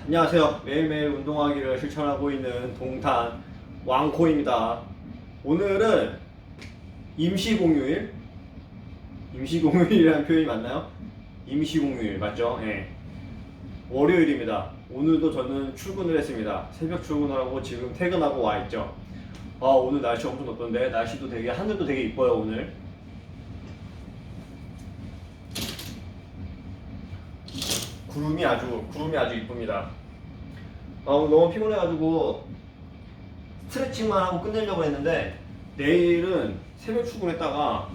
안녕하세요. 매일매일 운동하기를 실천하고 있는 동탄 왕코입니다. 오늘은 임시공휴일? 임시공휴일이라는 표현이 맞나요? 임시공휴일 맞죠? 예. 월요일입니다. 오늘도 저는 출근을 했습니다. 새벽 출근을 하고 지금 퇴근하고 와 있죠. 오늘 날씨 엄청 덥던데 날씨도 되게 하늘도 되게 이뻐요 오늘. 구름이 아주 이쁩니다. 오늘 너무 피곤해가지고 스트레칭만 하고 끝내려고 했는데 내일은 새벽 출근했다가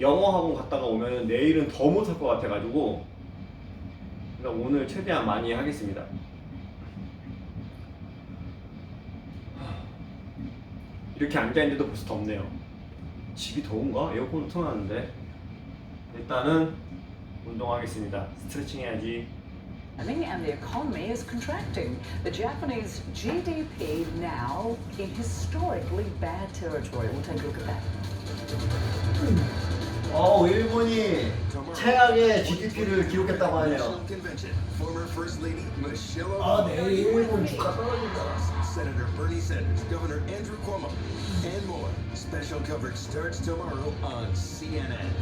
영어 학원 갔다가 오면 내일은 더 못할 것 같아가지고 오늘 최대한 많이 하겠습니다. 이렇게 앉아있는데도 벌써 덥네요. 집이 더운가? 에어컨을 틀어놨는데 일단은 운동하겠습니다. 스트레칭 해야지. And the economy is contracting. The Japanese GDP now in historically bad territory. We'll take a look at that. 일본이 최악의 GDP를 기록했다고 하네요. 네, 일본 주가 떨어진다. Senator Bernie Sanders, Governor Andrew Cuomo, and more. Special coverage starts tomorrow on CNN.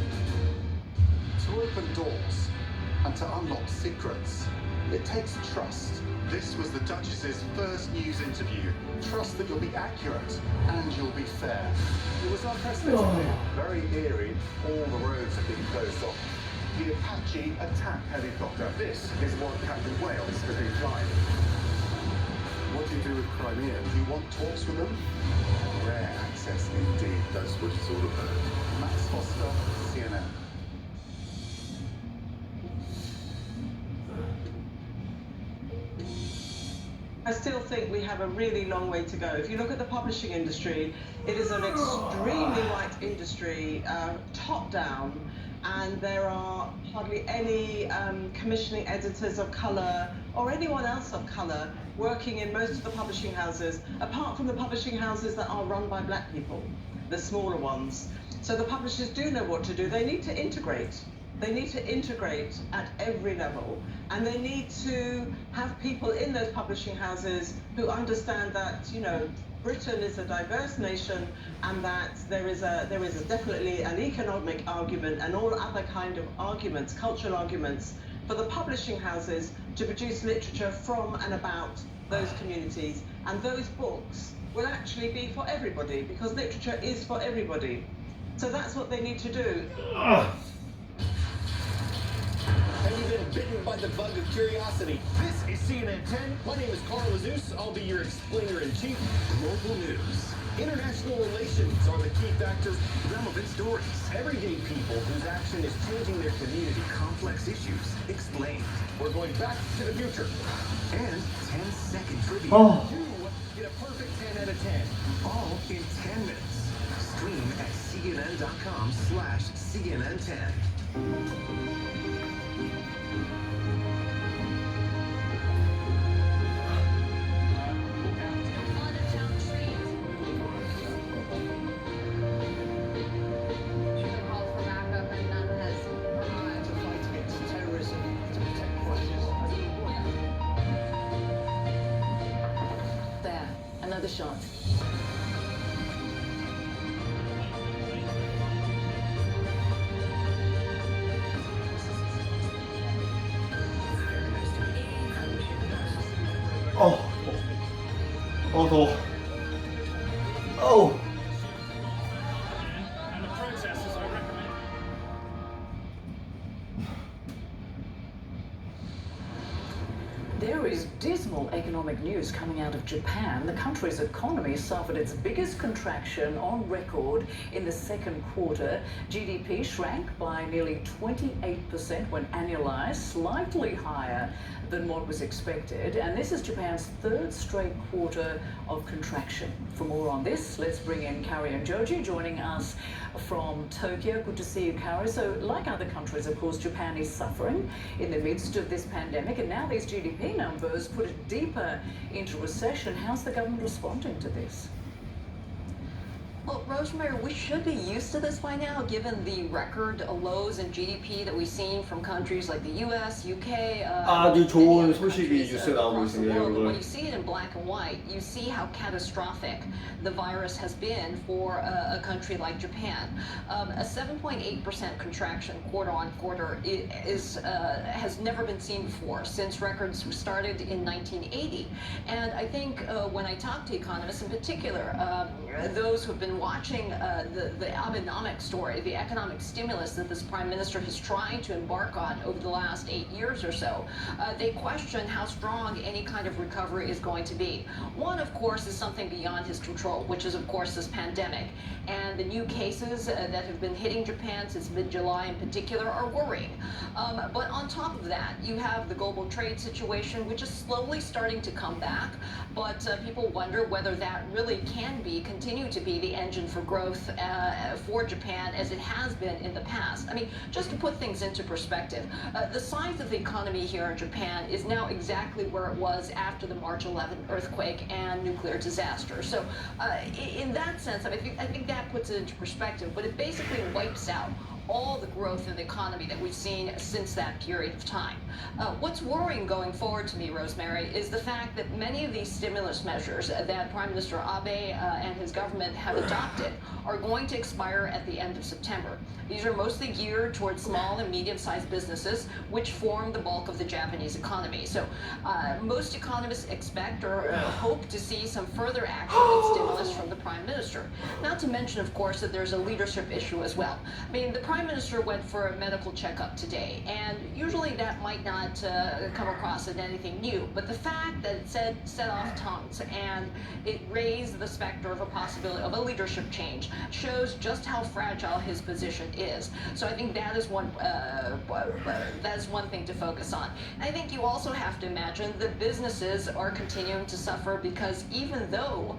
To open doors and to unlock secrets, it takes trust. This was the Duchess's first news interview. Trust that you'll be accurate and you'll be fair. It was unprecedented, very eerie. All the roads have been closed off. The Apache attack helicopter. This is what Captain Wales has been flying. What do you do with Crimea? Do you want talks with them? Rare access indeed. That's what it's all about. Max Foster, CNN. I still think we have a really long way to go. If you look at the publishing industry, it is an extremely white industry, top down, and there are hardly any commissioning editors of colour or anyone else of colour working in most of the publishing houses, apart from the publishing houses that are run by black people, the smaller ones. So the publishers do know what to do. They need to integrate. They need to integrate at every level, and they need to have people in those publishing houses who understand that, you know, Britain is a diverse nation, and that there is definitely an economic argument and all other kind of arguments, cultural arguments, for the publishing houses to produce literature from and about those communities, and those books will actually be for everybody, because literature is for everybody. So that's what they need to do. Have you been bitten by the bug of curiosity? This is CNN 10. My name is Carl Azus. I'll be your explainer-in-chief. Global news. International relations are the key factors. Relevant stories. Everyday people whose action is changing their community. Complex issues. Explained. We're going back to the future. And 10-second trivia. You get a perfect 10 out of 10. All in 10 minutes. Stream at cnn.com/CNN10. Another shot. 더워. There is dismal economic news coming out of Japan. The country's economy suffered its biggest contraction on record in the second quarter. GDP shrank by nearly 28% when annualized, slightly higher than what was expected. And this is Japan's third straight quarter of contraction. For more on this, let's bring in Kari and Joji joining us from Tokyo. Good to see you, Kari. So like other countries, of course, Japan is suffering in the midst of this pandemic, and now these GDP numbers put it deeper into recession. How's the government responding to this? Well, Rosemary, we should be used to this by now, given the record lows in GDP that we've seen from countries like the U.S., UK. 아주 many 좋은 other 소식이 countries, 뉴스에 나오고 across the 있습니다, world. But when 여러분. you see it in black and white, you see how catastrophic the virus has been for a country like Japan. A 7.8% contraction quarter on quarter has never been seen before since records started in 1980. And I think when I talk to economists in particular, those who have been watching the Abenomics story, the economic stimulus that this prime minister has tried to embark on over the last 8 years or so, they question how strong any kind of recovery is going to be. One, of course, is something beyond his control, which is, of course, this pandemic. And the new cases that have been hitting Japan since mid-July in particular are worrying. But on top of that, you have the global trade situation, which is slowly starting to come back. But people wonder whether that really can continue to be the engine for growth for Japan as it has been in the past. I mean, just to put things into perspective, the size of the economy here in Japan is now exactly where it was after the March 11 earthquake and nuclear disaster. So in that sense, I think that puts it into perspective, but it basically wipes out all the growth in the economy that we've seen since that period of time. What's worrying going forward to me, Rosemary, is the fact that many of these stimulus measures that Prime Minister Abe and his government have adopted are going to expire at the end of September. These are mostly geared towards small and medium-sized businesses, which form the bulk of the Japanese economy. So most economists expect or hope to see some further action and stimulus from the Prime Minister. Not to mention, of course, that there's a leadership issue as well. I mean, the Prime Minister went for a medical checkup today, and usually that might not come across as anything new, but the fact that it set off tongues and it raised the specter of a possibility of a leadership change shows just how fragile his position is. So I think that is one thing to focus on. And I think you also have to imagine that businesses are continuing to suffer because even though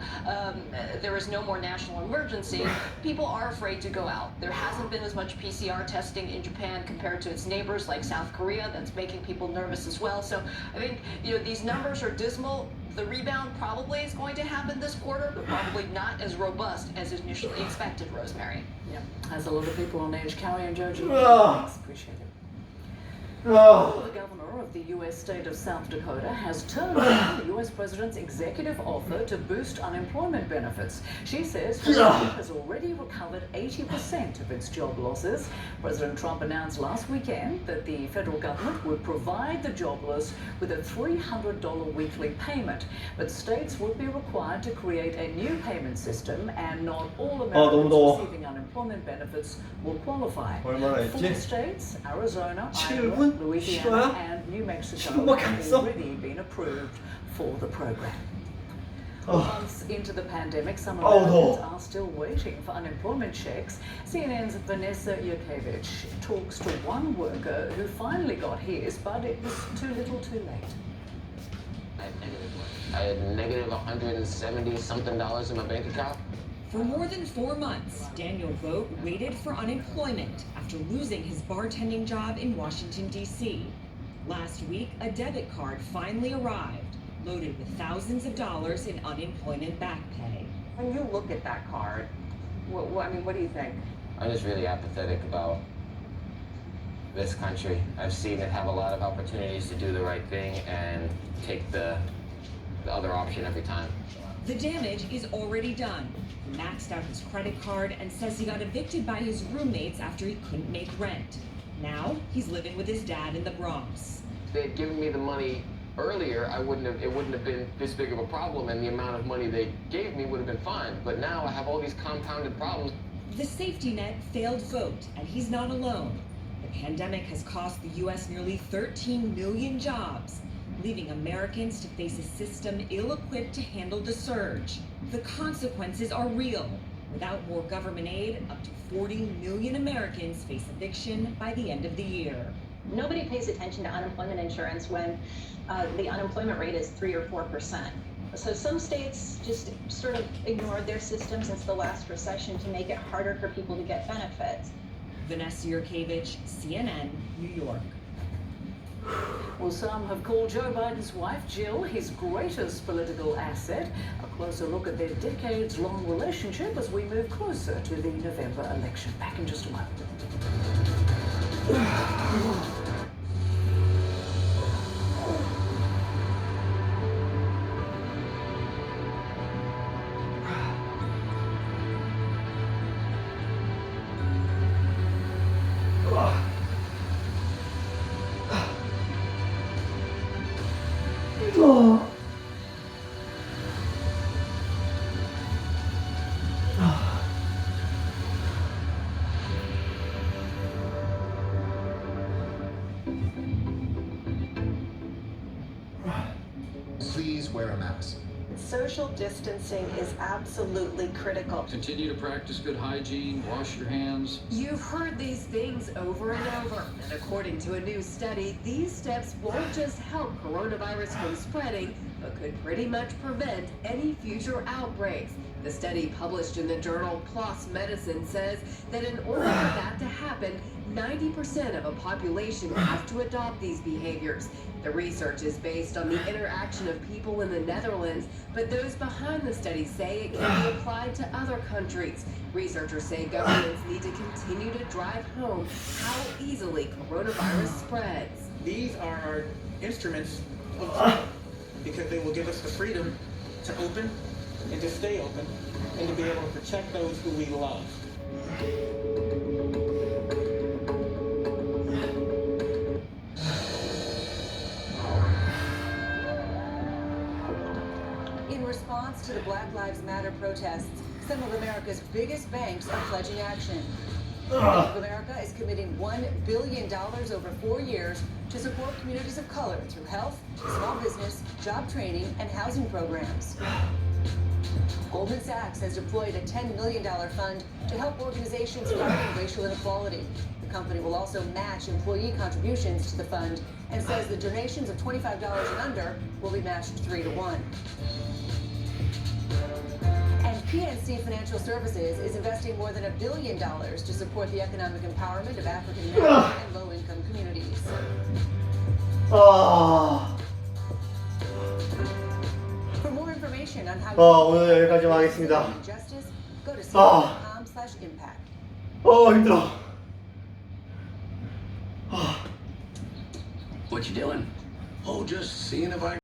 there is no more national emergency, people are afraid to go out. There hasn't been as much PCR testing in Japan compared to its neighbors like South Korea. That's making people nervous as well. So I think these numbers are dismal. The rebound probably is going to happen this quarter, but probably not as robust as initially expected, Rosemary. Yeah, has a lot of people on edge. Carrie and Joji. Ah. Thanks, appreciate it. 아, The governor of the U.S. state of South Dakota has turned down the U.S. president's executive offer to boost unemployment benefits. She says her state has already recovered 80% of its job losses. President Trump announced last weekend that the federal government would provide the jobless with a $300 weekly payment, but states would be required to create a new payment system, and not all 너무 더워. Americans receiving unemployment benefits will qualify. 얼마나 했지? 4 states, Arizona, 7분? Iowa, Louisiana, 싫어요? and New Mexico 7분밖에 안 have 했어? already been approved for the program. Oh. Months into the pandemic, some Oh, Americans no. are still waiting for unemployment checks. CNN's Vanessa Yurkevich talks to one worker who finally got his, but it was too little too late. I had negative $170 something in my bank account. For more than 4 months, Daniel Vogt waited for unemployment after losing his bartending job in Washington, D.C. Last week, a debit card finally arrived, loaded with thousands of dollars in unemployment back pay. When you look at that card, what do you think? I'm just really apathetic about this country. I've seen it have a lot of opportunities to do the right thing and take the other option every time. The damage is already done. He maxed out his credit card and says he got evicted by his roommates after he couldn't make rent. Now he's living with his dad in the Bronx. If they had given me the money earlier, it wouldn't have been this big of a problem, and the amount of money they gave me would have been fine. But now I have all these compounded problems. The safety net failed Vogt, and he's not alone. The pandemic has cost the U.S. nearly 13 million jobs, leaving Americans to face a system ill-equipped to handle the surge. The consequences are real. Without more government aid, up to 40 million Americans face eviction by the end of the year. Nobody pays attention to unemployment insurance when the unemployment rate is 3 or 4%. So some states just sort of ignored their system since the last recession to make it harder for people to get benefits. Vanessa Yurkevich, CNN, New York. Well, some have called Joe Biden's wife, Jill, his greatest political asset. A closer look at their decades-long relationship as we move closer to the November election. Back in just a moment. Please wear a mask. Social distancing is absolutely critical. Continue to practice good hygiene, wash your hands. You've heard these things over and over, and according to a new study, these steps won't just help coronavirus from spreading, but could pretty much prevent any future outbreaks. The study published in the journal PLOS Medicine says that in order for that to happen, 90% of a population has to adopt these behaviors. The research is based on the interaction of people in the Netherlands, but those behind the study say it can be applied to other countries. Researchers say governments need to continue to drive home how easily coronavirus spreads. These are our instruments of freedom because they will give us the freedom to open and to stay open and to be able to protect those who we love. In response to the Black Lives Matter protests, some of America's biggest banks are pledging action. Bank of America is committing $1 billion over 4 years to support communities of color through health, small business, job training, and housing programs. Goldman Sachs has deployed a $10 million fund to help organizations fighting racial inequality. The company will also match employee contributions to the fund and says the donations of $25 and under will be matched 3 to 1. And PNC Financial Services is investing more than $1 billion to support the economic empowerment of African American and low-income communities. For more information on how 오늘 여기까지만 하겠습니다. justice, go to cnn.com/impact. 힘들어. What you doing? Oh, just seeing if I